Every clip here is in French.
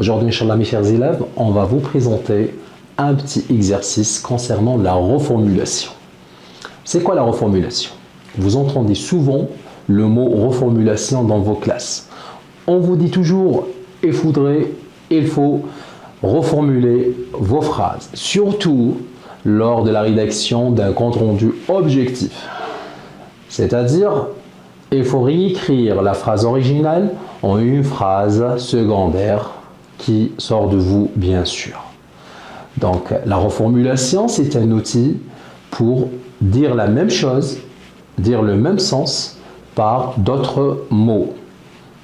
Aujourd'hui, Inch'Allah, mes chers élèves, on va vous présenter un petit exercice concernant la reformulation. C'est quoi la reformulation? Vous entendez souvent le mot reformulation dans vos classes. On vous dit toujours, il faut reformuler vos phrases, surtout lors de la rédaction d'un compte rendu objectif. C'est-à-dire, il faut réécrire la phrase originale en une phrase secondaire qui sort de vous, bien sûr. Donc, la reformulation, c'est un outil pour dire la même chose, dire le même sens par d'autres mots.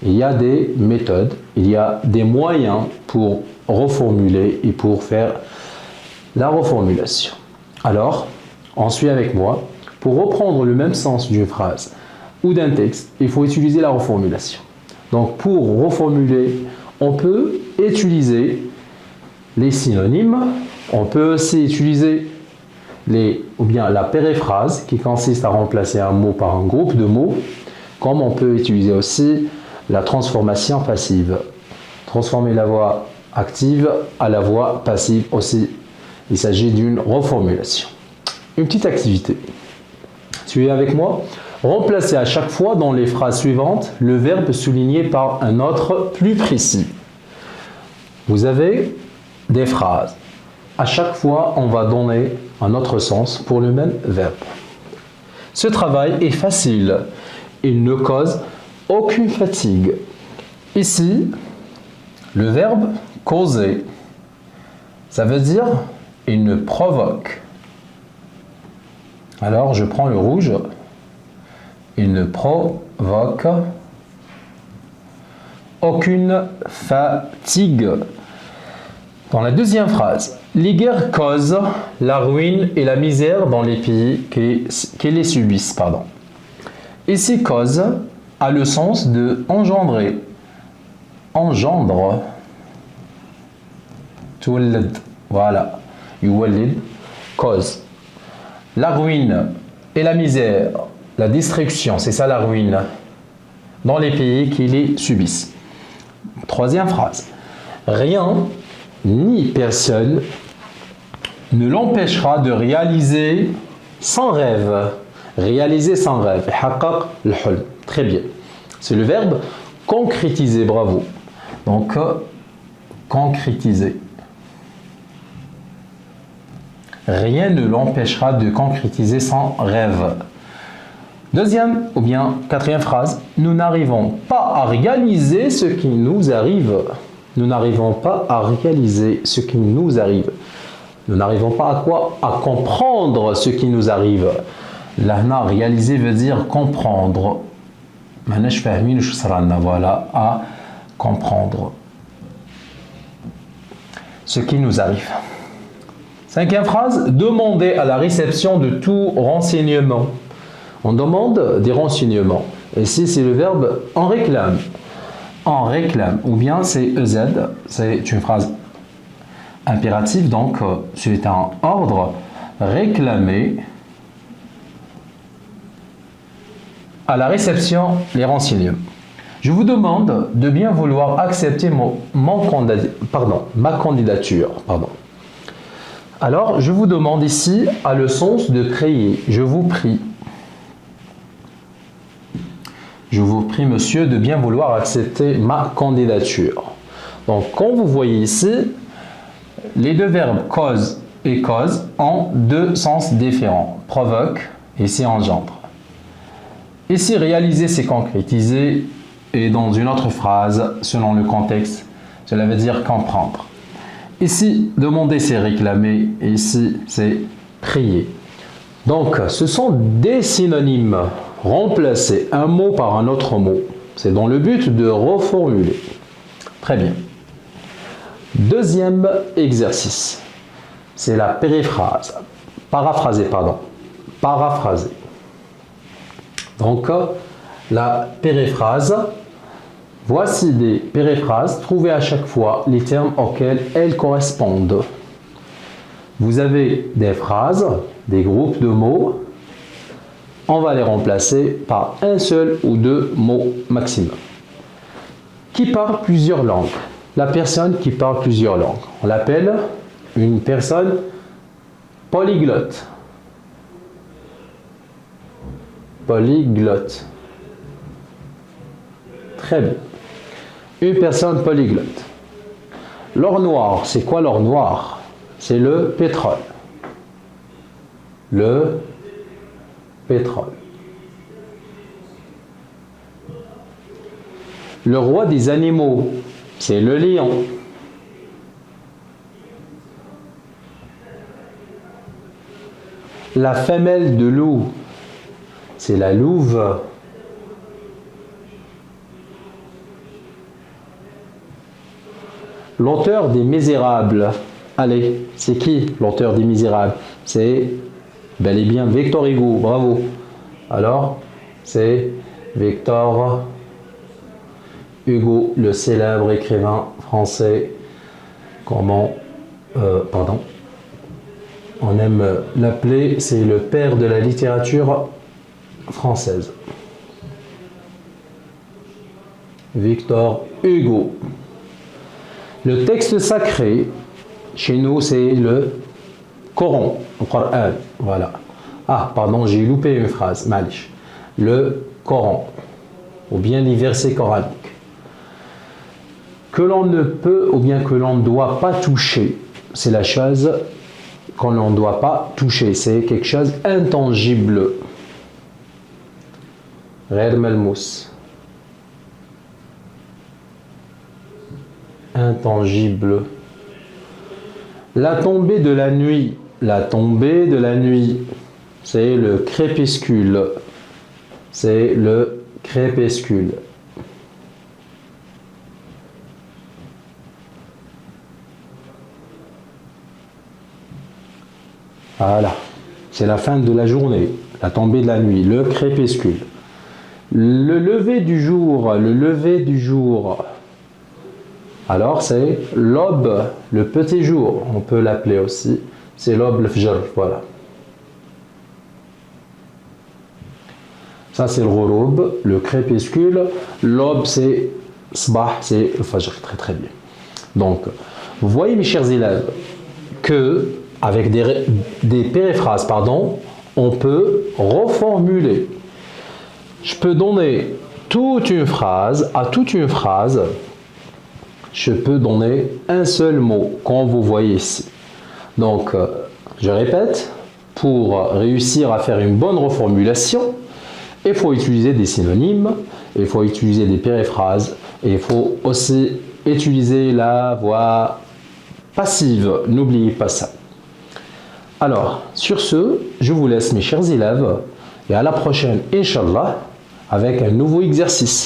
Il y a des méthodes, il y a des moyens pour reformuler et pour faire la reformulation. Alors, on suit avec moi. Pour reprendre le même sens d'une phrase ou d'un texte, il faut utiliser la reformulation. Donc, pour reformuler, on peut utiliser les synonymes, on peut aussi utiliser la périphrase qui consiste à remplacer un mot par un groupe de mots, comme on peut utiliser aussi la transformation passive. Transformer la voix active à la voix passive aussi. Il s'agit d'une reformulation. Une petite activité. Suivez avec moi. Remplacez à chaque fois dans les phrases suivantes le verbe souligné par un autre plus précis. Vous avez des phrases. À chaque fois, on va donner un autre sens pour le même verbe. Ce travail est facile. Il ne cause aucune fatigue. Ici, le verbe causer, ça veut dire il ne provoque. Alors, je prends le rouge. Il ne provoque aucune fatigue. Dans la deuxième phrase, les guerres causent la ruine et la misère dans les pays qui les subissent. Ici, cause a le sens de engendrer, engendre. Tuwallad, voilà, yuwallid, cause. La ruine et la misère, la destruction, c'est ça la ruine, dans les pays qui les subissent. Troisième phrase. Rien ni personne ne l'empêchera de réaliser son rêve. Réaliser son rêve. Très bien. C'est le verbe concrétiser. Bravo. Donc, concrétiser. Rien ne l'empêchera de concrétiser son rêve. Deuxième ou bien quatrième phrase, nous n'arrivons pas à réaliser ce qui nous arrive. Nous n'arrivons pas à réaliser ce qui nous arrive. Nous n'arrivons pas à quoi? À comprendre ce qui nous arrive. Là, réaliser veut dire comprendre. Voilà, à comprendre ce qui nous arrive. Cinquième phrase, demander à la réception de tout renseignement. On demande des renseignements. Ici, c'est le verbe en réclame. En réclame. Ou bien c'est EZ. C'est une phrase impérative. Donc, c'est un ordre. Réclamer à la réception les renseignements. Je vous demande de bien vouloir accepter ma candidature. Alors, je vous demande ici a le sens de prier. Je vous prie. Je vous prie, monsieur, de bien vouloir accepter ma candidature. Donc, comme vous voyez ici, les deux verbes cause et cause ont deux sens différents. Provoque, ici engendre. Ici, réaliser, c'est concrétiser. Et dans une autre phrase, selon le contexte, cela veut dire comprendre. Ici, demander, c'est réclamer. Et ici, c'est prier. Donc, ce sont des synonymes. Remplacer un mot par un autre mot. C'est dans le but de reformuler. Très bien. Deuxième exercice. C'est la périphrase. Paraphraser. Donc, la périphrase. Voici des périphrases. Trouvez à chaque fois les termes auxquels elles correspondent. Vous avez des phrases, des groupes de mots. On va les remplacer par un seul ou deux mots maximum. Qui parle plusieurs langues. La personne qui parle plusieurs langues, on l'appelle une personne polyglotte. Polyglotte. Très bien. Une personne polyglotte. L'or noir, c'est quoi l'or noir? C'est le pétrole. Le pétrole. Le roi des animaux, c'est le lion. La femelle de loup, c'est la louve. L'auteur des Misérables, allez, c'est qui l'auteur des Misérables? C'est bel et bien Victor Hugo, bravo. Alors, c'est Victor Hugo, le célèbre écrivain français. On aime l'appeler, c'est le père de la littérature française. Victor Hugo. Le texte sacré, chez nous, c'est le Coran, le Coran, voilà. Ah, pardon, j'ai loupé une phrase, malish. Le Coran, ou bien les versets coraniques. Que l'on ne peut, ou bien que l'on ne doit pas toucher, c'est la chose qu'on ne doit pas toucher, c'est quelque chose intangible. غير ملموس. Intangible. La tombée de la nuit. La tombée de la nuit. C'est le crépuscule. C'est le crépuscule. Voilà. C'est la fin de la journée. La tombée de la nuit. Le crépuscule. Le lever du jour. Le lever du jour. Alors c'est l'aube, le petit jour, on peut l'appeler aussi, c'est l'aube, le fajr, voilà. Ça c'est le ghoroub, le crépuscule, l'aube c'est sabah, c'est le fajr, très très bien. Donc, vous voyez mes chers élèves, que avec des périphrases, on peut reformuler. Je peux donner toute une phrase, à toute une phrase, je peux donner un seul mot, comme vous voyez ici. Donc, je répète, pour réussir à faire une bonne reformulation, il faut utiliser des synonymes, il faut utiliser des périphrases, et il faut aussi utiliser la voix passive. N'oubliez pas ça. Alors, sur ce, je vous laisse mes chers élèves, et à la prochaine, Inch'Allah, avec un nouveau exercice.